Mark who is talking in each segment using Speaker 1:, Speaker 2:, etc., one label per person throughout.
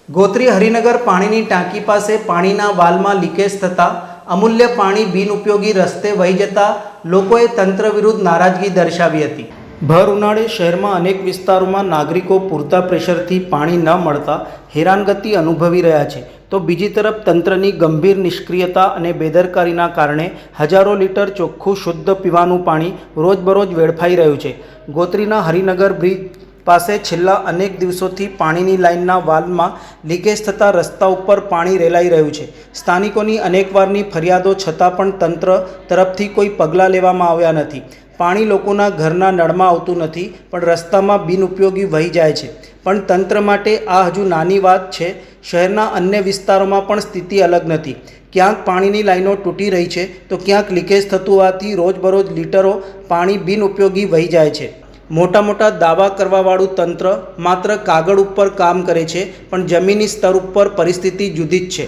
Speaker 1: ગોત્રી હરિનગર પાણીની ટાંકી પાસે પાણીના વાલ્વમાં લીકેજ થતાં અમૂલ્ય પાણી બિનઉપયોગી રસ્તે વહી જતા લોકોએ તંત્ર વિરુદ્ધ નારાજગી દર્શાવી હતી। ભર ઉનાળે શહેરમાં અનેક વિસ્તારોમાં નાગરિકો પૂરતા પ્રેશરથી પાણી ન મળતા હેરાનગતિ અનુભવી રહ્યા છે, તો બીજી તરફ તંત્રની ગંભીર નિષ્ક્રિયતા અને બેદરકારીના કારણે હજારો લીટર ચોખ્ખું શુદ્ધ પીવાનું પાણી રોજબરોજ વેડફાઈ રહ્યું છે। ગોત્રીના હરિનગર બ્રિજ પાસે છેલ્લા અનેક દિવસોથી પાણીની લાઇનના વાલ્વમાં લીકેજ થતાં રસ્તા ઉપર પાણી રેલાઈ રહ્યું છે। સ્થાનિકોની અનેકવારની ફરિયાદો છતાં પણ તંત્ર તરફથી કોઈ પગલાં લેવામાં આવ્યા નથી। પાણી લોકોના ઘરના નળમાં આવતું નથી, પણ રસ્તામાં બિનઉપયોગી વહી જાય છે। પણ તંત્ર માટે આ હજુ નાની વાત છે। શહેરના અન્ય વિસ્તારોમાં પણ સ્થિતિ અલગ નથી। ક્યાંક પાણીની લાઈનો તૂટી રહી છે, તો ક્યાંક લીકેજ થતું હોવાથી રોજબરોજ લીટરો પાણી બિનઉપયોગી વહી જાય છે। મોટા મોટા દાવા કરવાવાળું તંત્ર માત્ર કાગળ ઉપર કામ કરે છે, પણ જમીની સ્તર ઉપર પરિસ્થિતિ જુદી જ છે।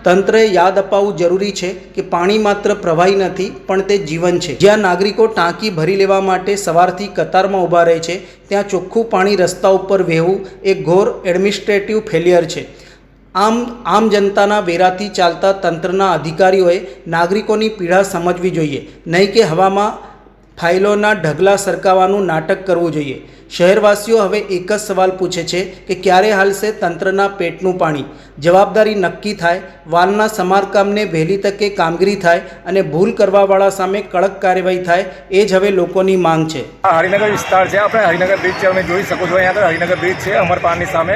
Speaker 1: તંત્રએ યાદ અપાવવું જરૂરી છે કે પાણી માત્ર પ્રવાહી નથી, પણ તે જીવન છે। જ્યાં નાગરિકો ટાંકી ભરી લેવા માટે સવારથી કતારમાં ઊભા રહે છે, ત્યાં ચોખ્ખું પાણી રસ્તા ઉપર વહેવું એ ઘોર એડમિનિસ્ટ્રેટિવ ફેલિયર છે। આમ જનતાના વેરાથી ચાલતા તંત્રના અધિકારીઓએ નાગરિકોની પીડા સમજવી જોઈએ, નહીં કે હવામાં ફાઇલોના ઢગલા સરકાવવાનું નાટક કરવું જોઈએ। શહેરવાસીઓ હવે એક જ સવાલ પૂછે છે કે ક્યારે હાલશે તંત્રના પેટનું પાણી? જવાબદારી નક્કી થાય, વાલ્વના સમારકામને વહેલી તકે કામગીરી થાય અને ભૂલ કરવાવાળા સામે કડક કાર્યવાહી થાય, એ જ હવે લોકોની માંગ છે।
Speaker 2: હરિનગર વિસ્તાર છે, આપણે હરિનગર બ્રિજ છે, તમે જોઈ શકો છો। અહીંયા આગળ હરિનગર બ્રિજ છે અમરપાનની સામે,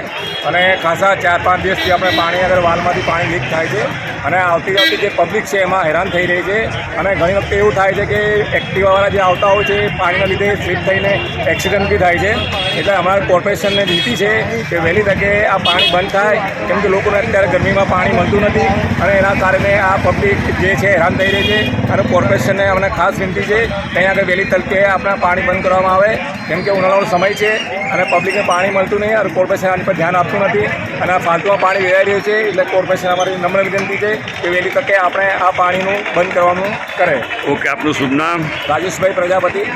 Speaker 2: અને ખાસા 4-5 દિવસથી આપણે પાણી આગળ વાલમાંથી પાણી લીક થાય છે, અને આવતી જે પબ્લિક છે એમાં હેરાન થઈ રહી છે। અને ઘણી વખતે એવું થાય છે કે એક્ટિવાવાળા જે આવતા હોય છે એ પાણીના લીધે સ્લીપ થઈને એક્સિડન્ટ બી થાય છે। એટલે અમારા કોર્પોરેશનને વિનંતી છે કે વહેલી તકે આ પાણી બંધ થાય, કેમ કે લોકોને અત્યારે ગરમીમાં પાણી મળતું નથી, અને એના કારણે આ પબ્લિક જે છે હેરાન થઈ રહી છે। અને કોર્પોરેશનને અમને ખાસ વિનંતી છે કે અહીં આગળ વહેલી તકે આપણે પાણી બંધ કરવામાં આવે, કેમ કે ઉનાળાનો સમય છે અને પબ્લિકને પાણી મળતું નહીં, અને કોર્પોરેશન આની પર ધ્યાન આપતું નથી, અને આ ફાલતુમાં પાણી વેરાઈ રહ્યું છે। એટલે કોર્પોરેશન અમારી નમ્ર વિનંતી છે કે વહેલી તકે આપણે આ પાણીનું બંધ કરવાનું કરે।
Speaker 3: ઓકે, આપનું શુભ નામ?
Speaker 2: રાજેશભાઈ પ્રજાપતિ।